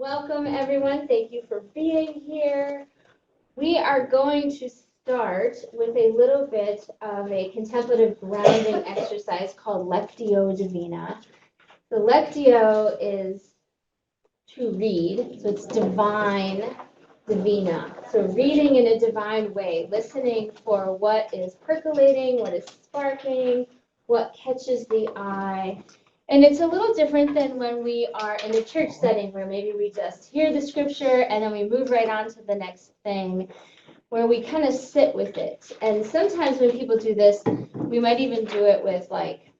Welcome, everyone. Thank you for being here. We are going to start with a little bit of a contemplative grounding exercise called Lectio Divina. The Lectio is to read, so it's divine, divina. So reading in a divine way, listening for what is percolating, what is sparking, what catches the eye. And it's a little different than when we are in a church setting where maybe we just hear the scripture and then we move right on to the next thing, where we kind of sit with it. And sometimes when people do this, we might even do it with like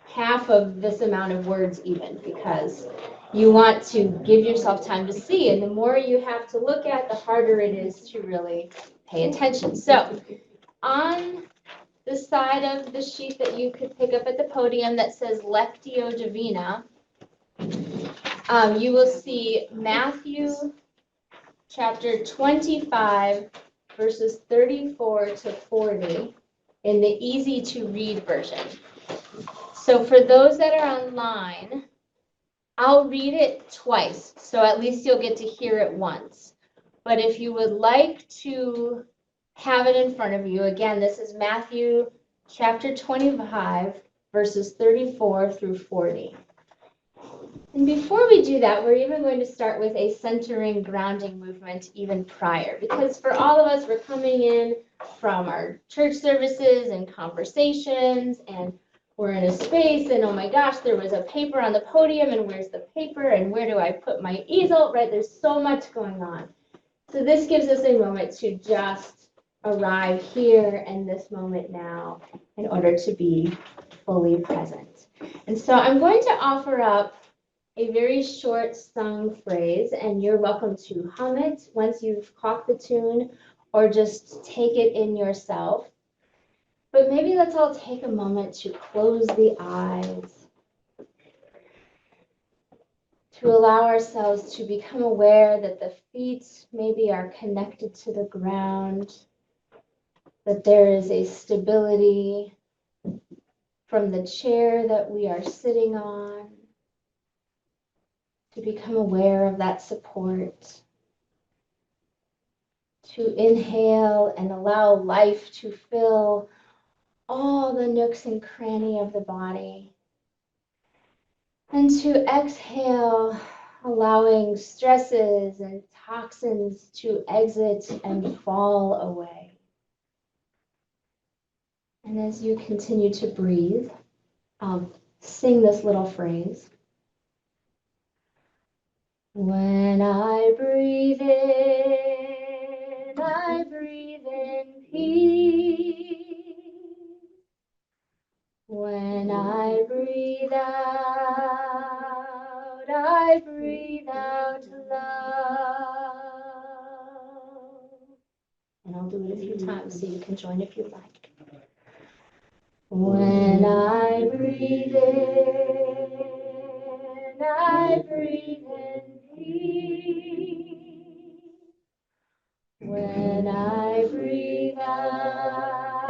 half of this amount of words even, because you want to give yourself time to see. And the more you have to look at, the harder it is to really pay attention. So on the side of the sheet that you could pick up at the podium that says Lectio Divina, you will see Matthew chapter 25, verses 34 to 40 in the easy to read version. So for those that are online, I'll read it twice, so at least you'll get to hear it once. But if you would like to have it in front of you, again, this is Matthew chapter 25, verses 34 through 40. And before we do that, we're even going to start with a centering, grounding movement even prior, because for all of us, we're coming in from our church services and conversations, and we're in a space, and oh my gosh, there was a paper on the podium, and where's the paper, and where do I put my easel, right? There's so much going on. So this gives us a moment to just arrive here in this moment now in order to be fully present. And so I'm going to offer up a very short sung phrase, and you're welcome to hum it once you've caught the tune, or just take it in yourself. But maybe let's all take a moment to close the eyes, to allow ourselves to become aware that the feet maybe are connected to the ground, that there is a stability from the chair that we are sitting on, to become aware of that support, to inhale and allow life to fill all the nooks and crannies of the body, and to exhale, allowing stresses and toxins to exit and fall away. And as you continue to breathe, I'll sing this little phrase. When I breathe in peace. When I breathe out love. And I'll do it a few times so you can join if you like. When I breathe in peace. When I breathe out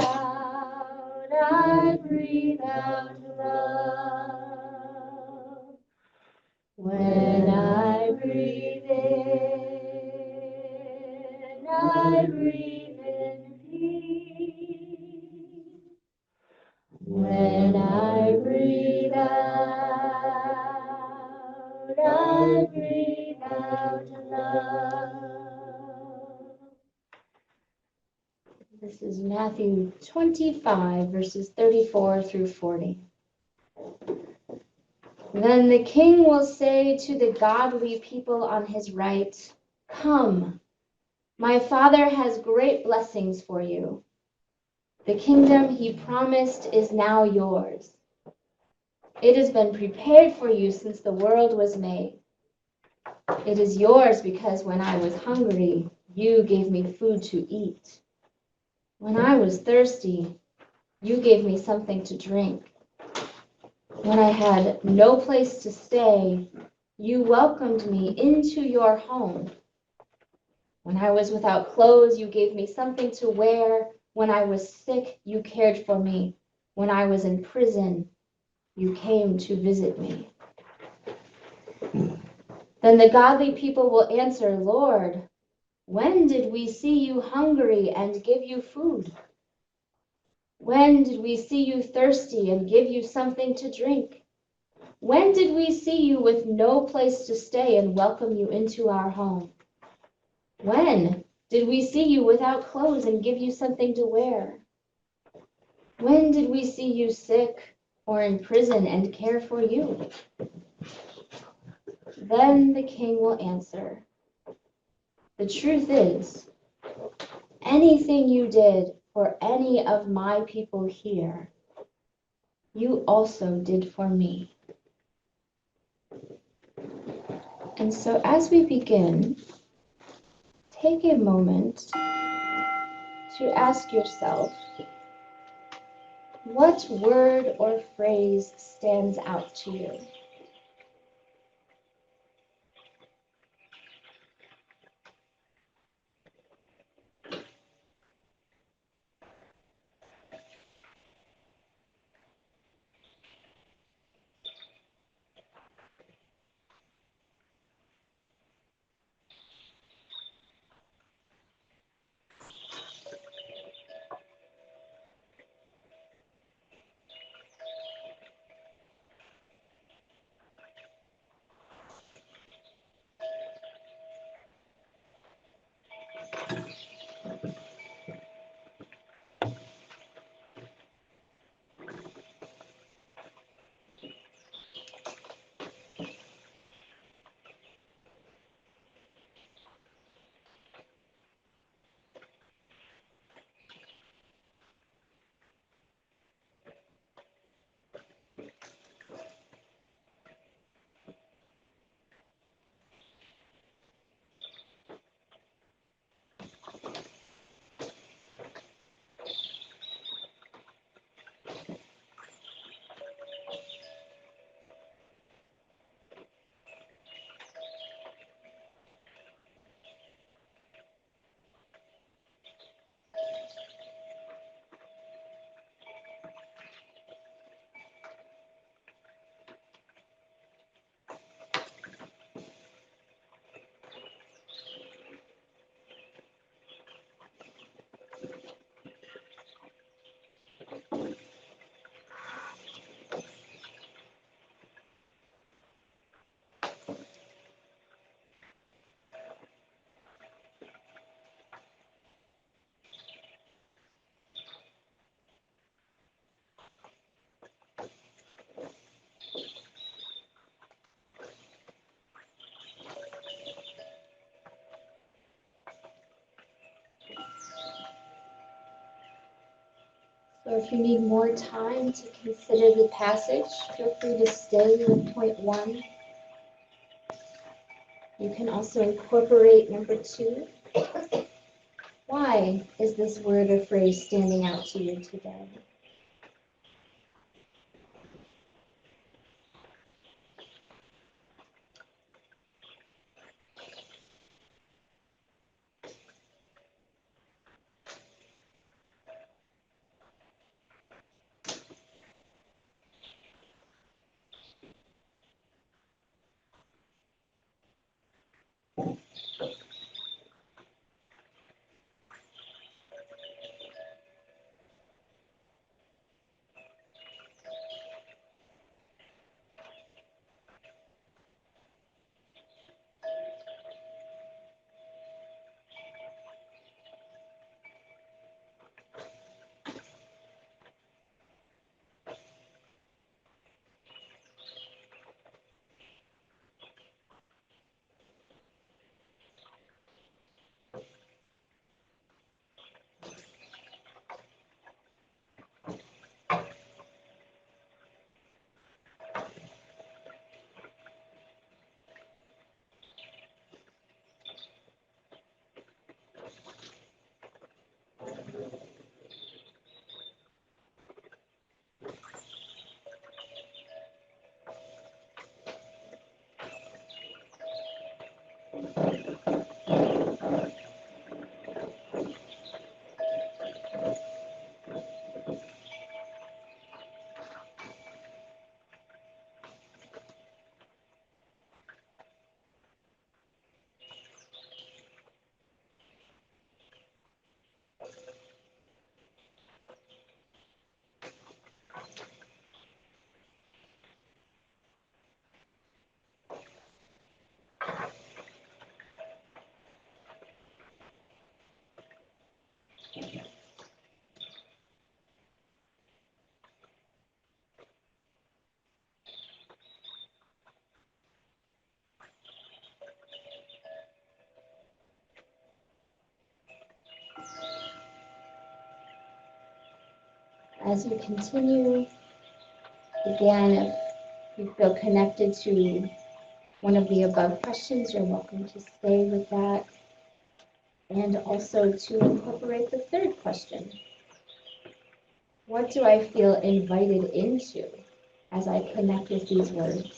love. When I breathe in peace. When I breathe out love. This is Matthew 25, verses 34 through 40. Then the king will say to the godly people on his right, "Come, my Father has great blessings for you. The kingdom he promised is now yours. It has been prepared for you since the world was made. It is yours because when I was hungry, you gave me food to eat. When I was thirsty, you gave me something to drink. When I had no place to stay, you welcomed me into your home. When I was without clothes, you gave me something to wear. When I was sick, you cared for me. When I was in prison, you came to visit me." Then the godly people will answer, Lord, when did we see you hungry and give you food? When did we see you thirsty and give you something to drink? When did we see you with no place to stay and welcome you into our home? When did we see you without clothes and give you something to wear? When did we see you sick or in prison and care for you? Then the king will answer, the truth is, anything you did for any of my people here, you also did for me. And so as we begin, take a moment to ask yourself, what word or phrase stands out to you? So if you need more time to consider the passage, feel free to stay with point 1. You can also incorporate number 2. Why is this word or phrase standing out to you today? As you continue, again, if you feel connected to one of the above questions, you're welcome to stay with that. And also to incorporate the third question. What do I feel invited into as I connect with these words?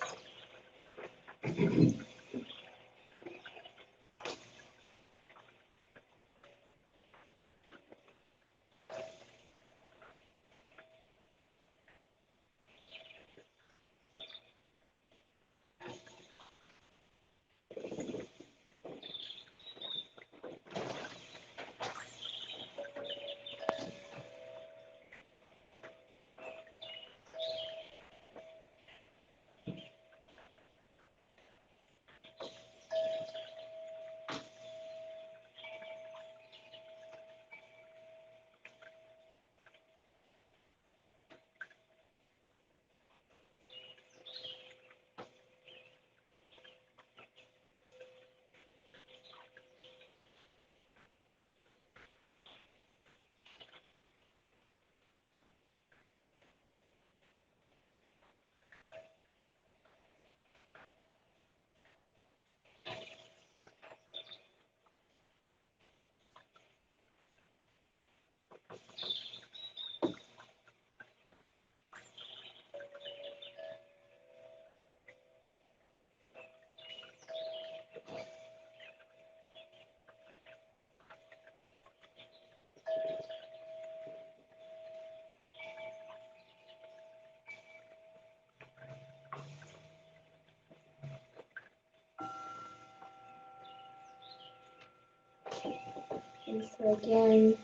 And so again,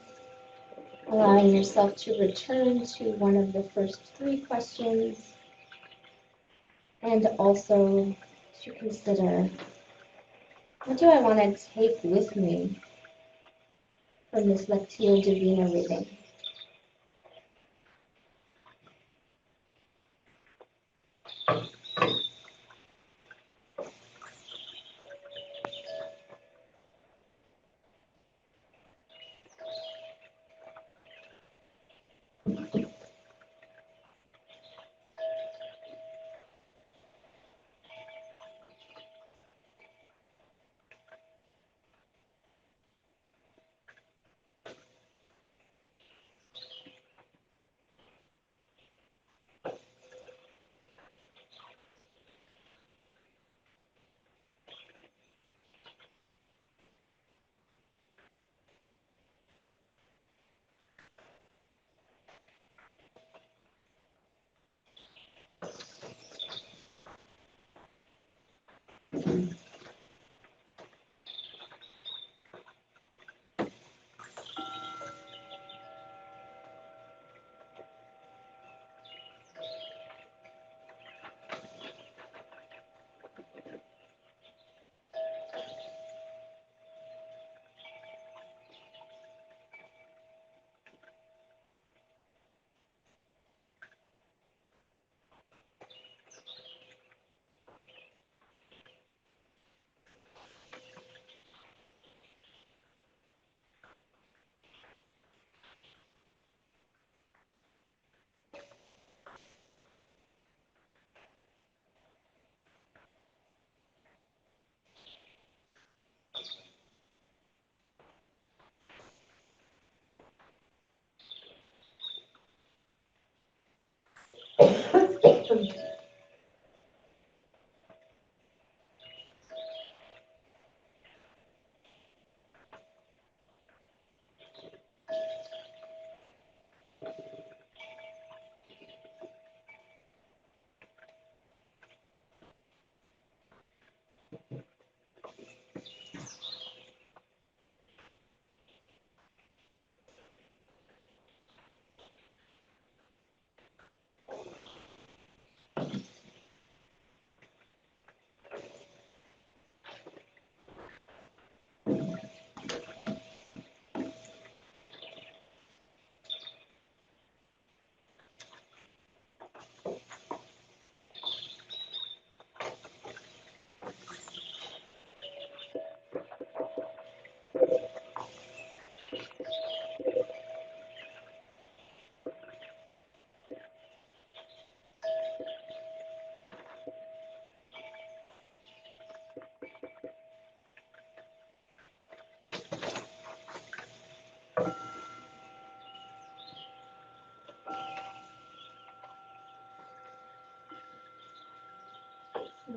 allowing yourself to return to one of the first three questions, and also to consider, what do I want to take with me from this Lectio Divina reading?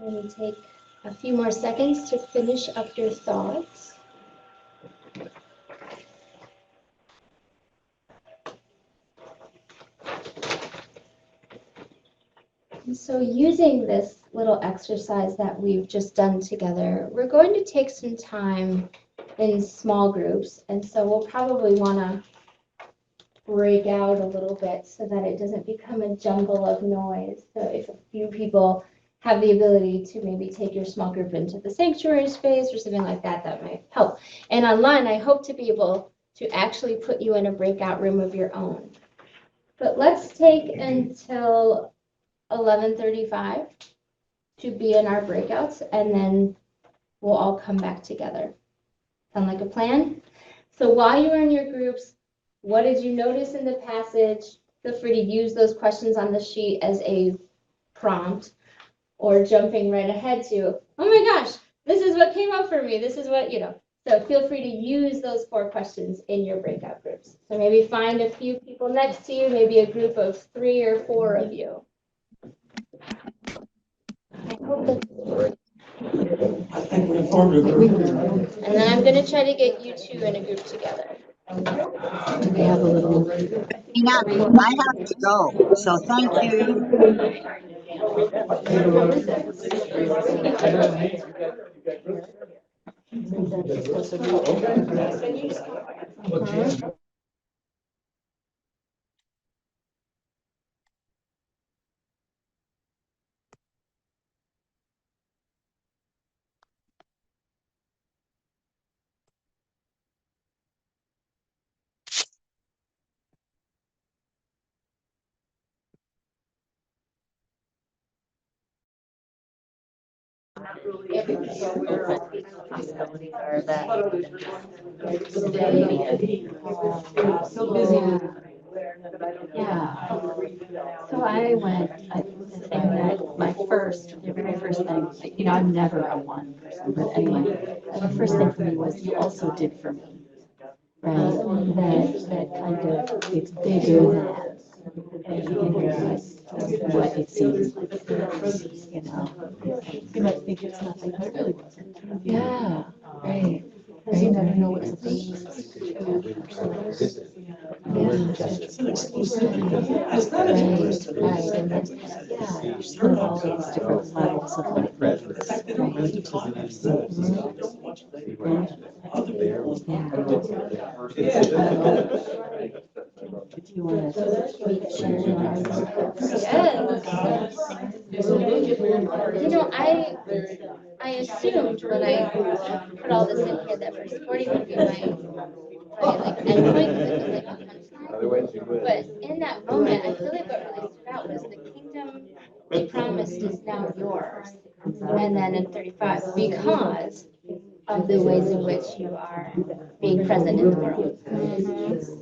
And take a few more seconds to finish up your thoughts. And so using this little exercise that we've just done together, we're going to take some time in small groups. And so we'll probably want to break out a little bit so that it doesn't become a jumble of noise. So if a few people have the ability to maybe take your small group into the sanctuary space or something like that, that might help. And online, I hope to be able to actually put you in a breakout room of your own. But let's take until 11:35 to be in our breakouts, and then we'll all come back together. Sound like a plan? So while you are in your groups, what did you notice in the passage? Feel free to use those questions on the sheet as a prompt, or jumping right ahead to, oh my gosh, this is what came up for me. This is what, So feel free to use those 4 questions in your breakout groups. So maybe find a few people next to you, maybe a group of 3 or 4 of you. I hope that's and then I'm going to try to get you 2 in a group together. Do we have a little? Yeah, I have to go, so thank you. Possibilities are that so busy. Yeah. So I went, I think the thing that the very first thing, I'm never a one person, but anyway, the first thing for me was you also did for me, right? That kind of, it's bigger than, what it seems like it is, You might think it's nothing, but it really wasn't. Yeah, right. Because you never know what's the basis. Right. And then, you're still at all these different levels of like, right? Do you want to share I assumed when I put all this in here that verse 40 would be my endpoint, but in that moment, I feel like what really stood out was the kingdom he promised is now yours. And then in 35, because of the ways in which you are being present in the world.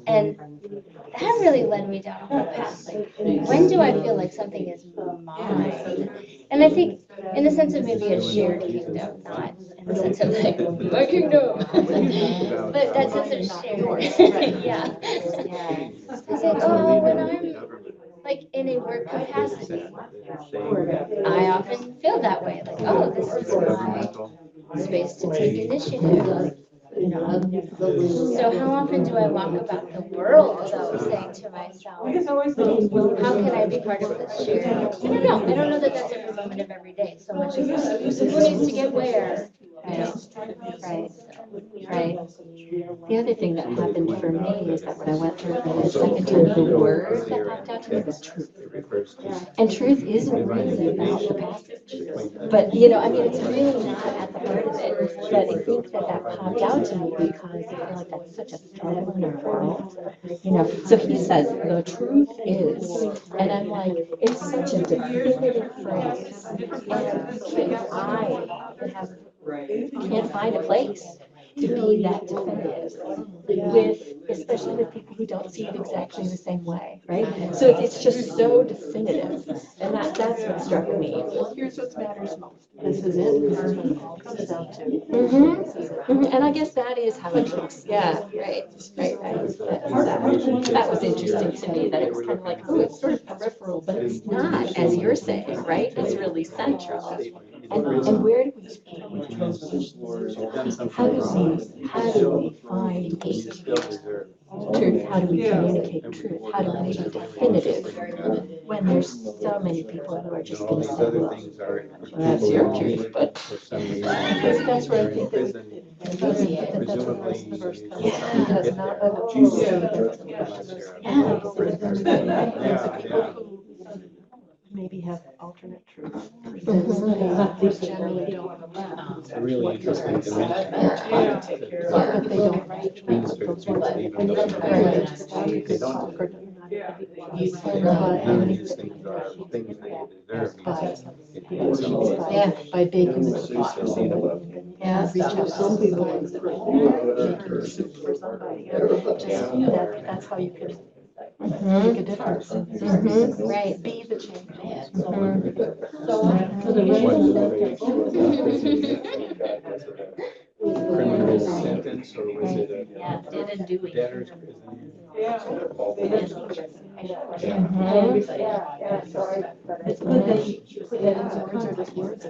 And that really led me down a whole path. Like, when do I feel like something is mine? And I think in the sense of maybe a shared kingdom, not in the sense of like, my kingdom. But that sense of shared. Yeah. I say, oh, when I'm like in a work capacity, I often feel that way. Like, oh, this is my space to take initiative. So how often do I walk about the world though, saying to myself, how can I be part of this share? I don't know that that's every moment of every day so much as who needs to get where. Right. The other thing that happened for me is that when I went through it the second time, the word that popped out to me was truth. And truth isn't really about the passage. But, it's really not at the heart of it. But I think that popped out to me because I feel like that's such a thread in our world. So he says, the truth is, and I'm like, it's such a definitive phrase. And I can't find a place to be that definitive especially with people who don't see it exactly the same way, right? So it's just so definitive, and that's what struck me. Well, here's what matters most. This is it. This is what it all comes down to. And I guess that is how it looks. Yeah, right. That was interesting to me. That it was kind of like, oh, it's sort of peripheral, but it's not, as you're saying, right? It's really central. And where do we, how do we find truth? How do we communicate truth? How do we make it definitive when there's so many people who are just going to say, well, that's your truth, but that's where I think that that's the verse comes. He does not know what you say. The people who maybe have alternate truth, they generally don't Really interesting dimension. but they don't actually put those words. And you can correlate the values of talk or not. None of these things are things that you deserve. Yeah, by big humans. Yeah, reach out to some people and making soup for somebody. That's how you can make a difference. Right. Be the change. Criminal sentence, or was it a Did and doing. debtor's prison? It's good that you put that into words or just words.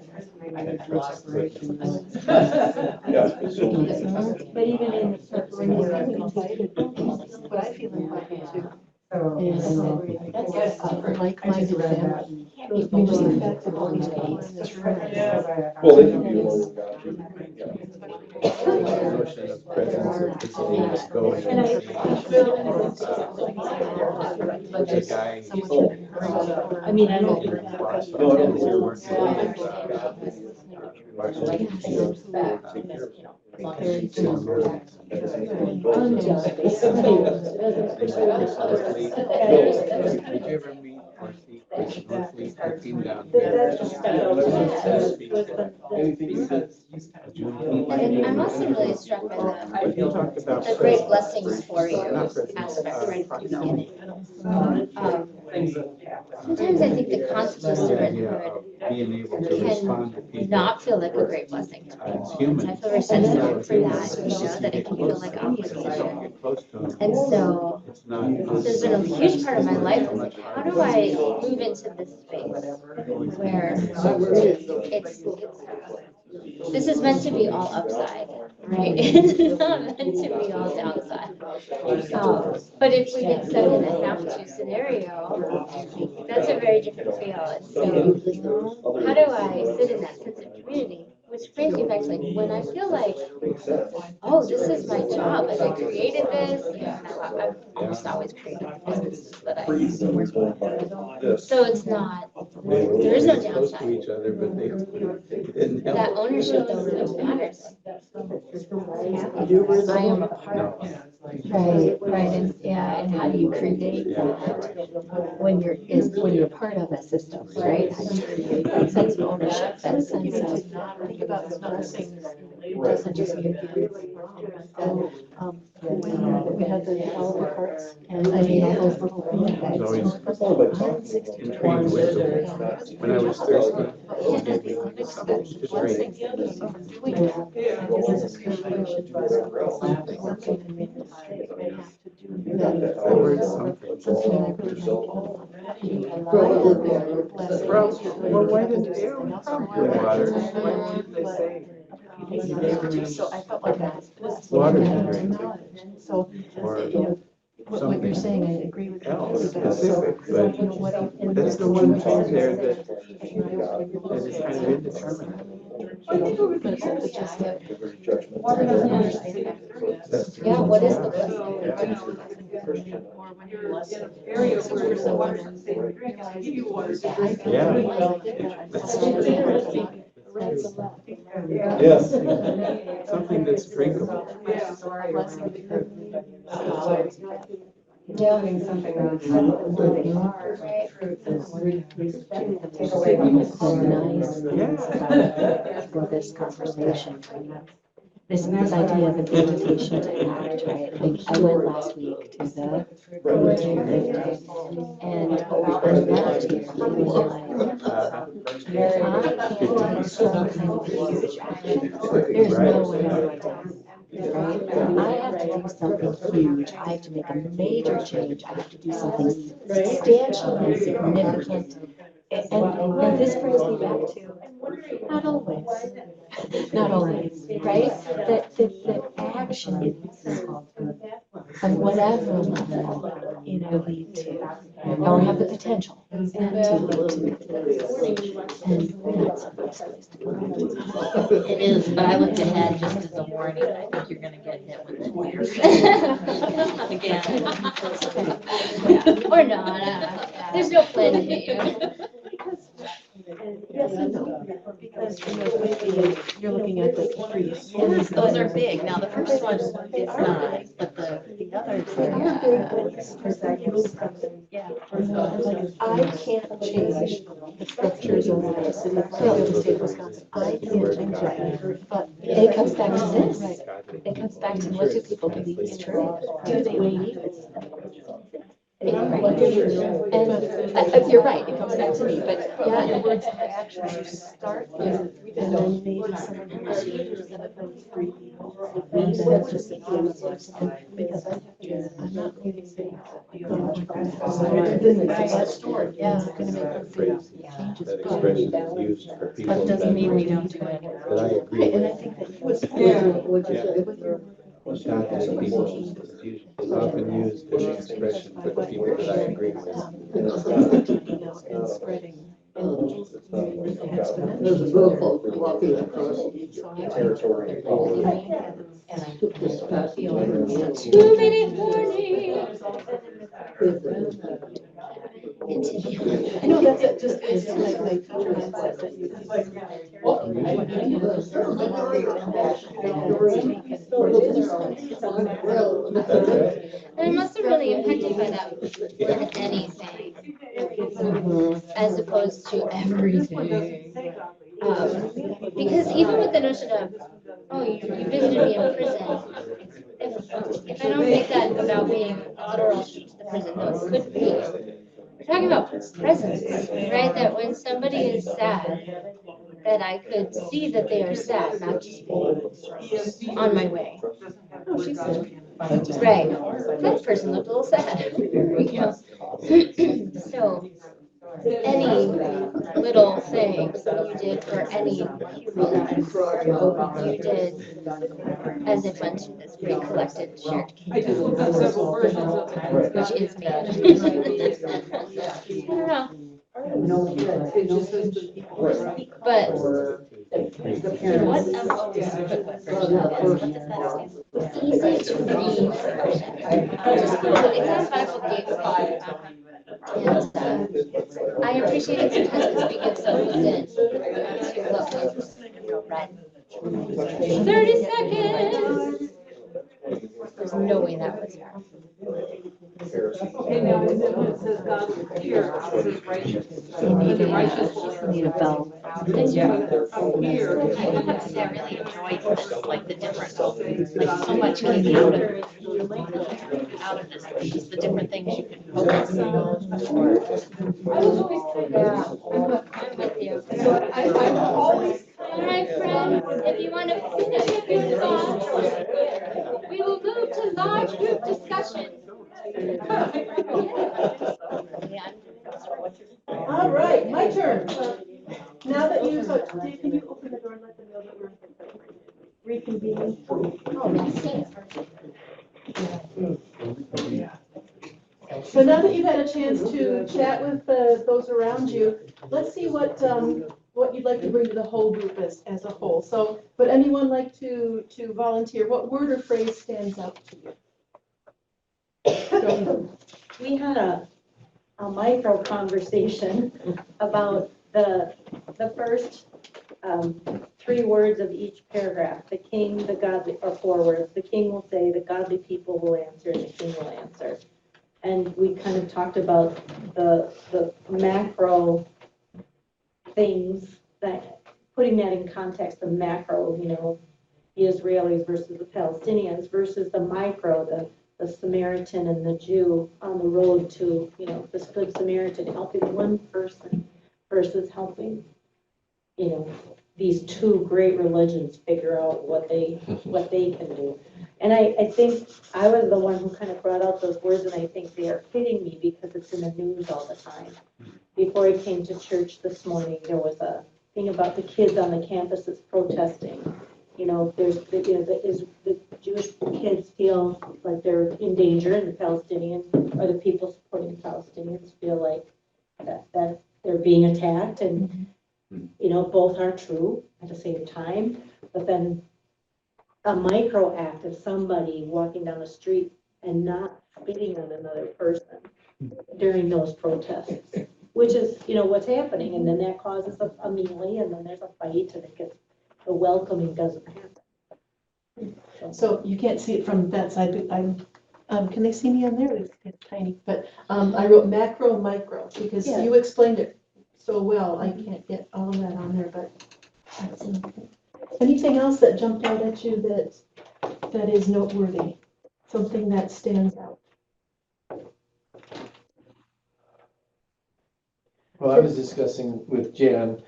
But even in separating, what I feel invited to is like-minded family. Just the fact that all these people in this room. Well, they can be alone. The notion of presence or perceiving going. There's a guy. I mean, I don't. Did you ever meet or see Chris Northleaf? He came down here. I'm also really struck by He talked about the great blessings for you aspect right from the beginning. Sometimes I think the concept of servanthood being able to respond to can people. not feel like a great blessing to me. It's human. I feel very sensitive for that, that it can feel like opposition. Get close to him. And so It's not. there's been a huge part of my life of like, how do I move into this space where this is meant to be all upside, right? It's not meant to be all downside. But if we get stuck in a have to scenario, that's a very different feel. And so how do I sit in that sense of community? Which brings me back to like when I feel like, oh, this is my job. Like I created this. I've almost always created the businesses that I work with. So it's not, there is no Close to downside. each other, but they didn't help. That ownership though really matters. I am a part of it. Right, and yeah, and how do you create that when you're part of a system, right? How do you create that sense of ownership, that sense of think about the blessings. It doesn't just mean when we had the Oliver carts, and I mean all those little It's always intrigued with them. When I was thirsty, he gave me something to drink. doing that. And his appreciation for working and making mistakes may have to do with that. Or something. Something that I really Well, why didn't you? Water. So I felt like that. Water to drink. So, Or what you're saying, I agree with you. specific, but that's the one thing there that is kind of indeterminate. Yeah, what is the blessing? Yes. Something that's drinkable. Doing something wrong. Right. For this conversation. This idea of an invitation to act, right? I went last week to the Presbyterian and that team was like, if I can't take some kind of huge action, there's no way I'm going to. Right? I have to do something huge. I have to make a major change. I have to do something substantial and significant. And this brings me back to, not always, not always, right? That the actions on whatever level, lead to, or have the potential to lead to this. And that's a nice place to go. It is, but I looked ahead just as a warning. I think you're gonna get hit with it here. Again. Or not, there's no plan to hit you. Yes and no, because you're looking at the trees. Those are big. Now, the first one is not, but the others Yeah. I can't change the structures of the city of the state of Wisconsin. I can't change that. But it comes back to this. It comes back to what do people believe is true? Do they believe it's right? And you're right, it comes back to me, but yeah, in words and actions, you start there, and then maybe someone else changes that those three people. And then it's just because I'm not moving things. Yeah, I'm gonna make Phrase, changes. that expression is used for people. But doesn't mean we don't do it. That I agree Right, and with. I think that you would. It's not that people, it's often used as an expression for the people that I agree with. And spreading. There's a book walking across territory. And I took this past year. 2-minute warning. I know that's it, just, it's like mindset that you. And I'm also really impacted by that word anything, as opposed to everything. Because even with the notion of, oh, you visited me in prison, if I don't make that about being a literal street to the prison, though it could be, we're talking about presence, right? That when somebody is sad, that I could see that they are sad, not just be on my way. Oh, she's sad. Right. That person looked a little sad. So, any little thing you did for any human, you did as if unto this great collected shared kingdom, which is me. I don't know. But what easy to read version. It's on Bible Gateway. And I appreciate it sometimes because we get so hooked in to look right. 30 seconds. There's no way that was her. Okay, now it says God will hear out of his righteous. Need a bell. Here. I have to say, I really enjoyed this, like the different, like so much came out of this, like just the different things you can focus on. Yeah, I'm with you. I'm always. All right, friends, if you want to finish your thoughts, we will move to large group discussion. All right, my turn. Now that you've, Dave, can you open the door and let them know that we're reconvening? So now that you've had a chance to chat with those around you, let's see what you'd like to bring to the whole group as a whole. So would anyone like to volunteer? What word or phrase stands out to you? We had a micro conversation about the first 3 words of each paragraph. The king, the godly, or 4 words. The king will say, the godly people will answer, and the king will answer. And we kind of talked about the macro things, that putting that in context, the macro, the Israelis versus the Palestinians versus the micro, the Samaritan and the Jew on the road to, this good Samaritan helping one person versus helping, these 2 great religions figure out what they can do. And I think I was the one who kind of brought out those words, and I think they are fitting me because it's in the news all the time. before I came to church this morning, there was a thing about the kids on the campuses protesting. You know, there's, the Jewish kids feel like they're in danger, and the Palestinians, or the people supporting the Palestinians feel like that they're being attacked, and, you know, both are true at the same time. But then a micro act of somebody walking down the street and not spitting on another person during those protests, which is, you know, what's happening, and then that causes a melee, and then there's a fight, and it gets, the welcoming doesn't happen. So you can't see it from that side, but can they see me on there? It's tiny, but I wrote macro, micro, because Yeah. you explained it so well, I can't get all of that on there, but that's anything. Anything else that jumped out at you that is noteworthy, something that stands out? Well, I was discussing with Jan,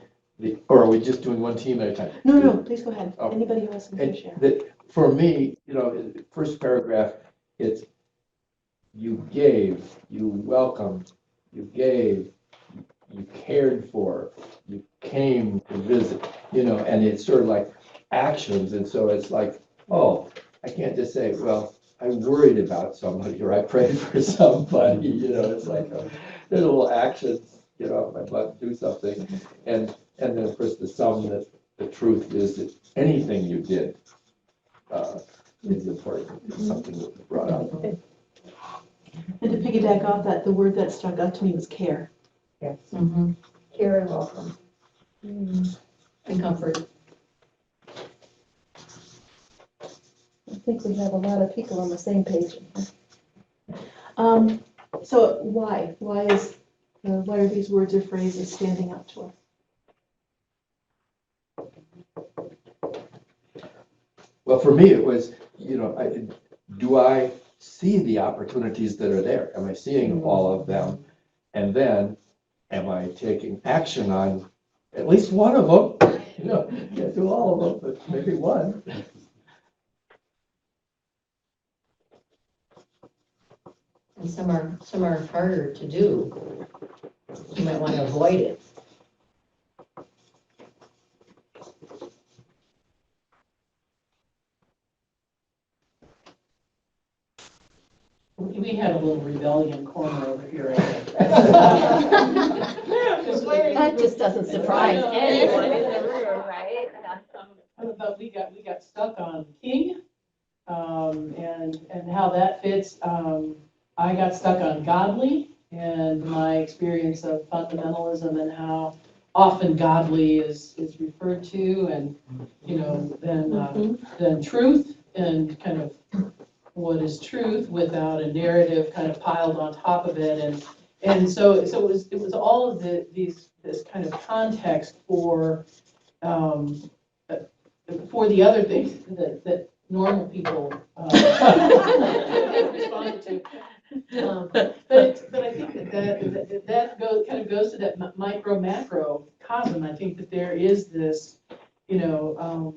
or are we just doing one team at a time? No, please go ahead. Oh. Anybody who has something And to share? that, for me, you know, in the first paragraph, it's you gave, you welcomed, you gave, you cared for, you came to visit, you know, and it's sort of like actions. And so it's like, oh, I can't just say, well, I worried about somebody or I prayed for somebody, you know, it's like, there's little actions, you know, I'd love to do something. And then, of course, the sum that the truth is that anything you did is important, it's something that was brought up. And to piggyback off that, the word that stuck out to me was care. Yes. Care and welcome. And comfort. I think we have a lot of people on the same page. So why? Why are these words or phrases standing out to us? Well, for me, it was, you know, do I see the opportunities that are there? Am I seeing all of them? And then, am I taking action on at least one of them? You know, can't do all of them, but maybe one. And some are harder to do. You might want to avoid it. We had a little rebellion corner over here. That just doesn't surprise anyone in the room, right? But we got stuck on king, and how that fits. I got stuck on godly and my experience of fundamentalism and how often godly is referred to, and, you know, then truth and kind of what is truth without a narrative kind of piled on top of it. And so it was all of this kind of context for the other things that normal people responded to. But I think that goes to that micro macro cosm. I think that there is this, you know,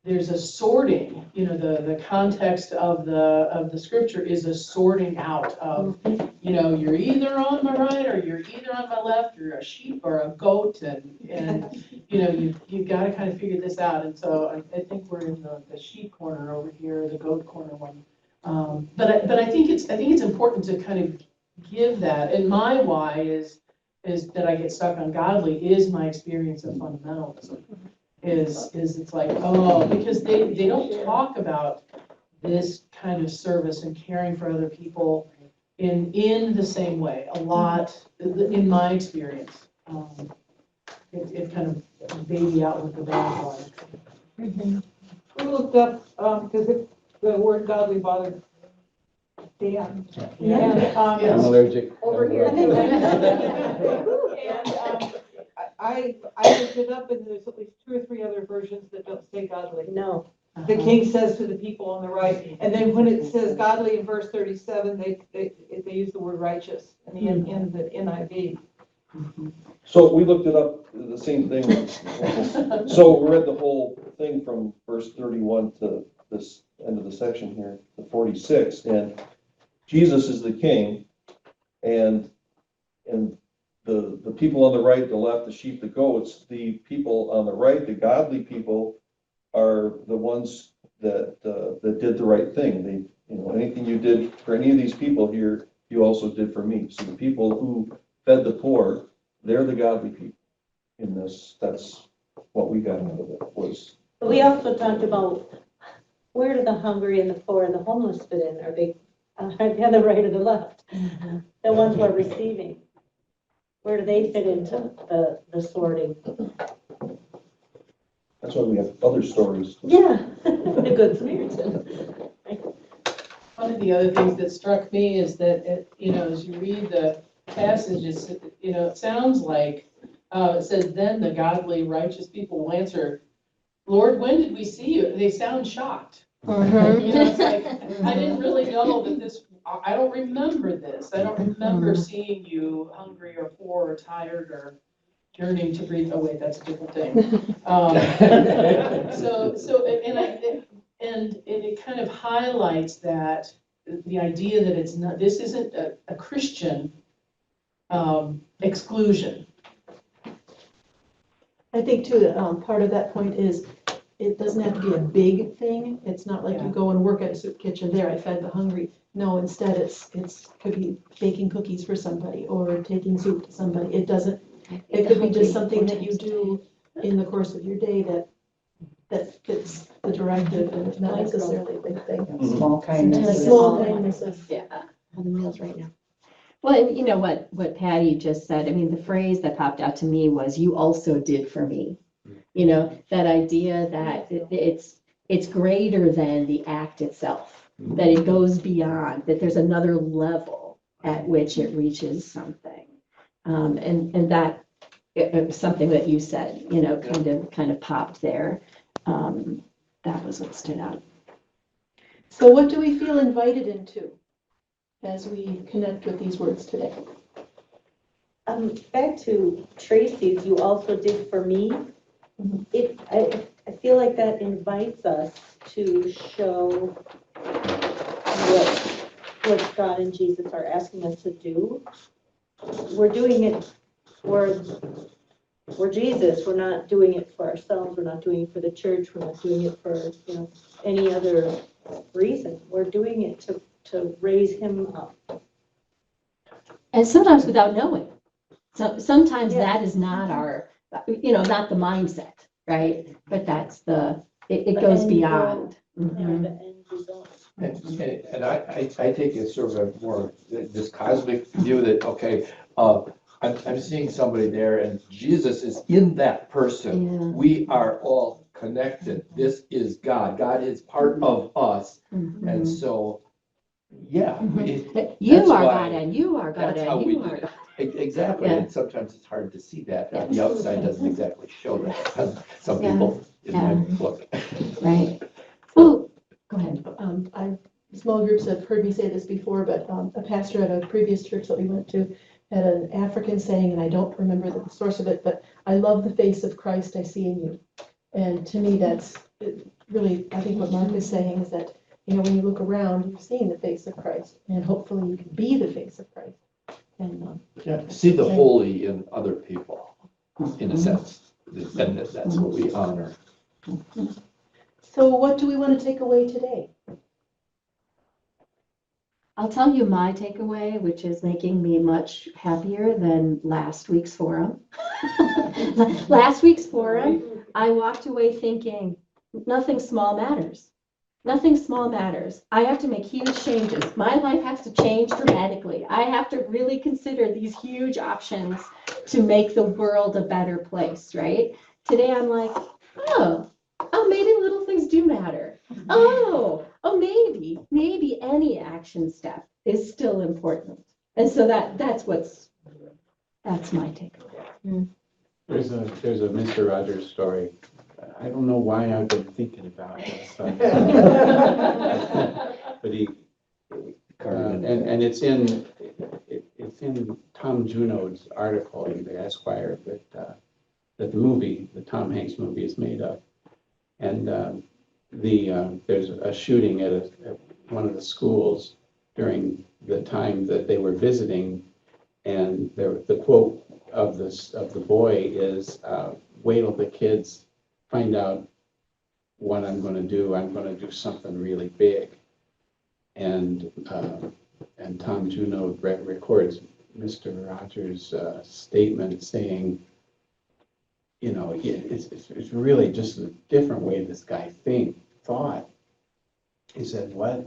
there's a sorting, you know, the context of the scripture is a sorting out of, you know, you're either on my right or you're either on my left, you're a sheep or a goat, and you know, you got to kind of figure this out. And so I think we're in the sheep corner over here, the goat corner one. But I think it's important to kind of give that. And my why is that I get stuck on godly is my experience of fundamentalism. Is it's like, oh, because they don't talk about this kind of service and caring for other people in the same way. A lot, in my experience, it kind of baby out with the bathwater. We looked up, because the word godly bothered Dan. Yeah. And, I'm allergic. Over here. I looked it up, and there's at least 2 or 3 other versions that don't say godly. No. The king says to the people on the right, and then when it says godly in verse 37, they use the word righteous in the NIV. So we looked it up, the same thing. So we read the whole thing from verse 31 to this end of the section here, to 46, and Jesus is the king, and the people on the right, the left, the sheep, the goats, the people on the right, the godly people are the ones that did the right thing. Anything you did for any of these people here, you also did for me. So the people who fed the poor, they're the godly people in this. That's what we got out of it was. We also talked about where do the hungry and the poor and the homeless fit in? Are they on the right or the left? The ones who are receiving. Where do they fit into the sorting? That's why we have other stories. Yeah, the Good Samaritan. One of the other things that struck me is that, as you read the passages, it sounds like, it says, then the godly, righteous people will answer, Lord, when did we see you? They sound shocked. It's like, I didn't really know that this, I don't remember this. I don't remember seeing you hungry or poor or tired or yearning to breathe. Oh, wait, that's a different thing. And it kind of highlights that the idea that this isn't a Christian exclusion. I think too, that part of that point is, it doesn't have to be a big thing. It's not like you go and work at a soup kitchen, there, I fed the hungry. No, instead it's could be baking cookies for somebody or taking soup to somebody. It could be just something that you do in the course of your day that fits the directive and it's not necessarily a big thing. Small kindness. Small kindnesses. Yeah, on the meals right now. Well, and you know what Patty just said, I mean, the phrase that popped out to me was, you also did for me. That idea that it's greater than the act itself, that it goes beyond, that there's another level at which it reaches something. And that it was something that you said, kind of popped there. That was what stood out. So what do we feel invited into as we connect with these words today? Back to Tracy's, you also did for me. I feel like that invites us to show what God and Jesus are asking us to do. We're doing it for Jesus. We're not doing it for ourselves. We're not doing it for the church. We're not doing it for any other reason. We're doing it to raise him up. And sometimes without knowing. So sometimes Yeah. that is not our, not the mindset, right? But that's it The goes end beyond. goal. Mhm. The end result. And I take it sort of more this cosmic view that, okay, I'm seeing somebody there and Jesus is in that person. Yeah. We are all connected. This is God. God is part of us. Mhm. And so, yeah. But you that's are why- God and you are God That's how and we you do are it. God. Exactly. Yeah. And sometimes it's hard to see that. Yeah. The outside doesn't exactly show that. Some Yeah. people, it Yeah. might look. Right. Well, go ahead. Small groups have heard me say this before, but a pastor at a previous church that we went to had an African saying, and I don't remember the source of it, but I love the face of Christ I see in you. And to me, that's really, I think what Mark is saying is that, when you look around, you're seeing the face of Christ, and hopefully you can be the face of Christ. And Yeah, see the holy in other people, in a sense, and that's what we honor. so what do we want to take away today? I'll tell you my takeaway, which is making me much happier than last week's forum. Last week's forum, I walked away thinking, nothing small matters. Nothing small matters. I have to make huge changes. My life has to change dramatically. I have to really consider these huge options to make the world a better place, right? Today I'm like, oh, maybe little things do matter. Oh, maybe any action step is still important. And so that's my takeaway. There's a Mr. Rogers story. I don't know why I've been thinking about this. But he, and it's in Tom Junod's article in the Esquire that the movie, the Tom Hanks movie is made of. And there's a shooting at one of the schools during the time that they were visiting. And the quote of the boy is, wait till the kids find out what I'm gonna do. I'm gonna do something really big. And Tom Juno records Mr. Rogers' statement saying, you know, it's really just a different way this guy thought. He said, what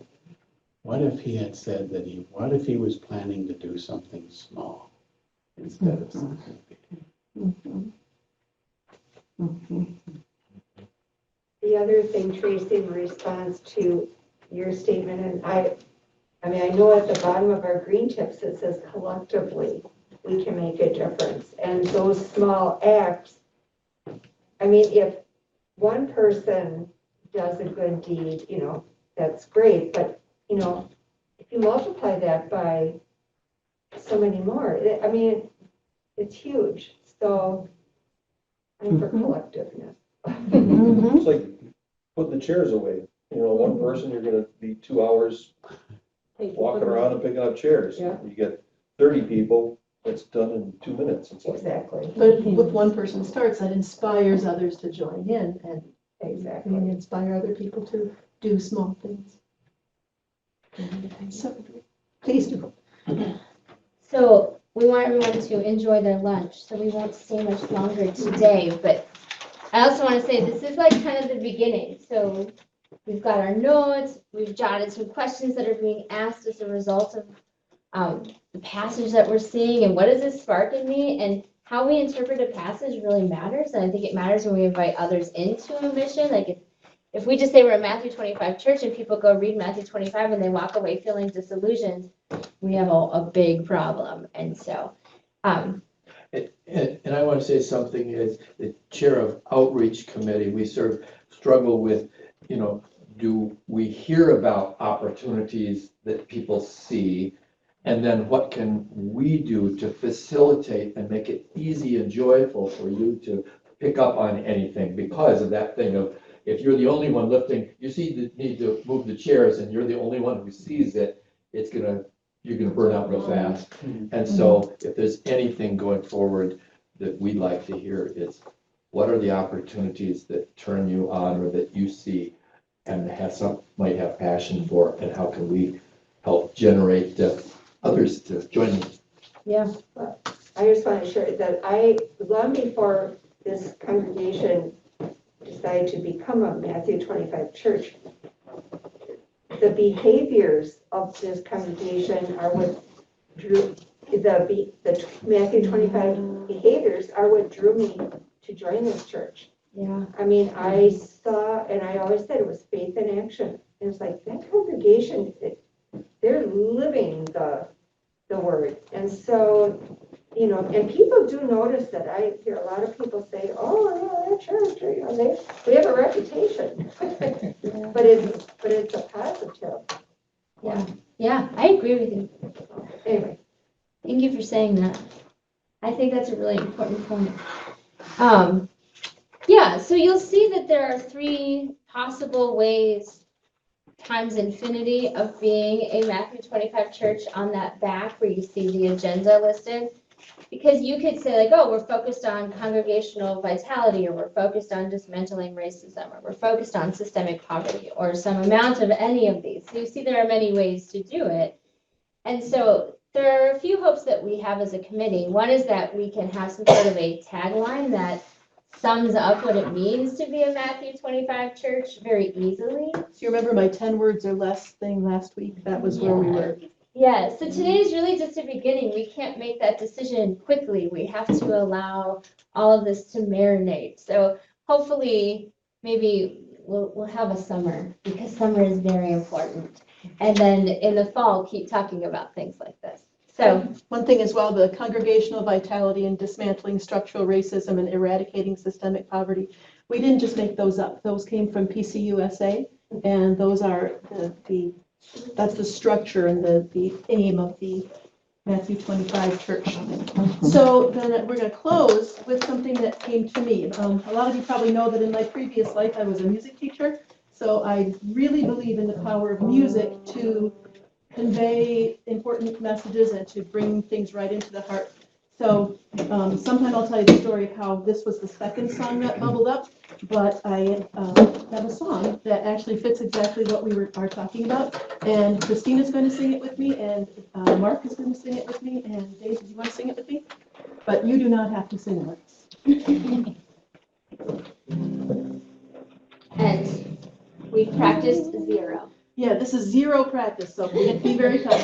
if he had said what if he was planning to do something small instead of something big? The other thing, Tracy, in response to your statement, and I mean, I know at the bottom of our green tips, it says collectively, we can make a difference. And those small acts, I mean, if one person does a good deed, you know, that's great, but, you know, if you multiply that by so many more, I mean, it's huge. So I'm for collectiveness. It's like putting the chairs away. You know, one person, you're gonna be 2 hours walking around and picking up chairs. Yeah. You get 30 people, it's done in 2 minutes. It's like, Exactly, But if one person starts, that inspires others to join in and exactly. inspire other people to do small things. So, please do. So we want everyone to enjoy their lunch, so we won't stay much longer today, but I also want to say this is like kind of the beginning. So we've got our notes, we've jotted some questions that are being asked as a result of the passage that we're seeing and what does this spark in me, and how we interpret a passage really matters. And I think it matters when we invite others into a mission. Like if we just say we're a Matthew 25 church and people go read Matthew 25 and they walk away feeling disillusioned, we have a big problem. And so, And I want to say something as the chair of outreach committee, we sort of struggle with, you know, do we hear about opportunities that people see? And then what can we do to facilitate and make it easy and joyful for you to pick up on anything because of that thing of, if you're the only one lifting, you see the need to move the chairs and you're the only one who sees it, you're gonna burn out real fast. And so if there's anything going forward that we'd like to hear is, what are the opportunities that turn you on or that you see and might have passion for, and how can we help generate others to join you? yeah. I just want to share that long before this congregation decided to become a Matthew 25 church, the behaviors of this congregation are what drew, the Matthew 25 behaviors are what drew me to join this church. Yeah. I mean, I saw, and I always said it was faith in action. And it's like that congregation, they're living the word. And so, you know, and people do notice that. I hear a lot of people say, oh, yeah, that church, you know, we have a reputation. but it's a positive. Yeah, I agree with you. Anyway. Thank you for saying that. I think that's a really important point. Yeah, so you'll see that there are 3 possible ways times infinity of being a Matthew 25 church on that back where you see the agenda listed. Because you could say like, oh, we're focused on congregational vitality, or we're focused on dismantling racism, or we're focused on systemic poverty, or some amount of any of these. So you see there are many ways to do it. And so there are a few hopes that we have as a committee. One is that we can have some sort of a tagline that sums up what it means to be a Matthew 25 church very easily. So you remember my 10 words or less thing last week? That was where we were. Yeah, so today is really just a beginning. We can't make that decision quickly. We have to allow all of this to marinate. So hopefully, maybe we'll have a summer, because summer is very important. And then in the fall, keep talking about things like this. So one thing as well, the congregational vitality and dismantling structural racism and eradicating systemic poverty. We didn't just make those up. Those came from PCUSA, and those are that's the structure and the aim of the Matthew 25 church. So then we're going to close with something that came to me. A lot of you probably know that in my previous life I was a music teacher, so I really believe in the power of music to convey important messages and to bring things right into the heart. So sometime I'll tell you the story of how this was the second song that bubbled up, but I have a song that actually fits exactly what we are talking about. And Christina's going to sing it with me, and Mark is going to sing it with me, and Dave, do you want to sing it with me? But you do not have to sing with us. And we practiced 0. Yeah, this is 0 practice, so be very kind.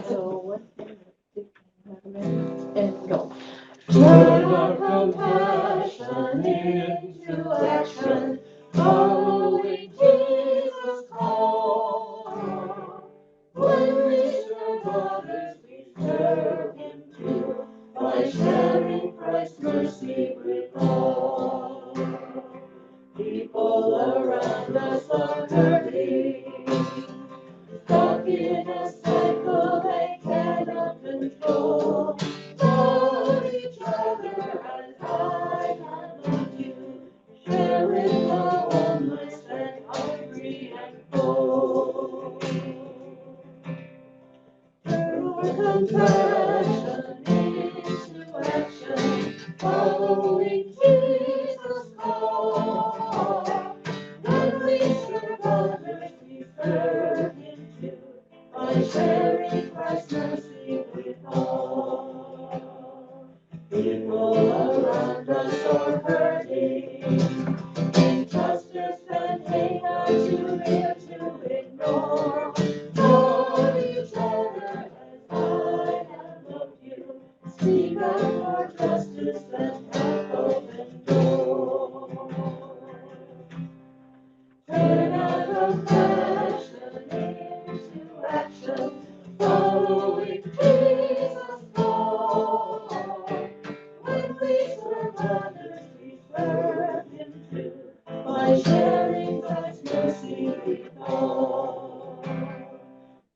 So, and go. Turn our compassion into action, following Jesus' call. When we serve others, we serve Him too, by sharing Christ's mercy with all. People around us are hurting, stuck in a cycle they cannot control. Love each other as I have loved you, sharing the homeless and hungry and cold. Turn our compassion into action, following Jesus' call. When we serve others, we serve Him too, by sharing Christ's mercy with all. People around us are hurting, injustice and hate are too real to ignore. Love each other as I have loved you, speak out for justice and help open doors. Turn our compassion into action, following Jesus' call. When we serve others, we serve Him too, by sharing God's mercy with all.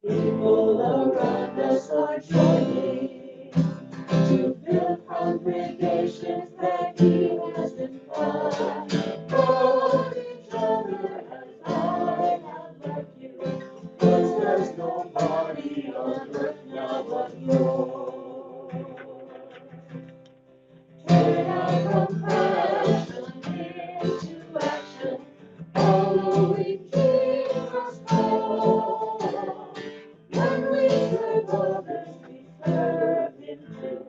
People around us are joining to build congregations that He has implied. Love each other as I have loved you, 'cause there's nobody on earth now but yours. Turn our compassion into action, following Jesus' call. When we serve others, we serve Him too,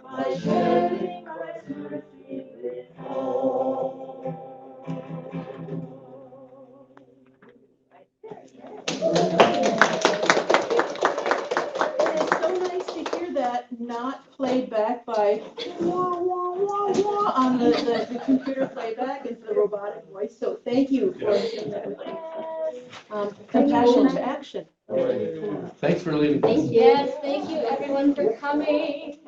by sharing Christ's mercy with all. It is so nice to hear that not played back by wah, wah, wah, wah, on the computer playback and the robotic voice. So thank you for doing that with me. Compassion to action. All right. Thanks for leading. Yes, thank you everyone for coming.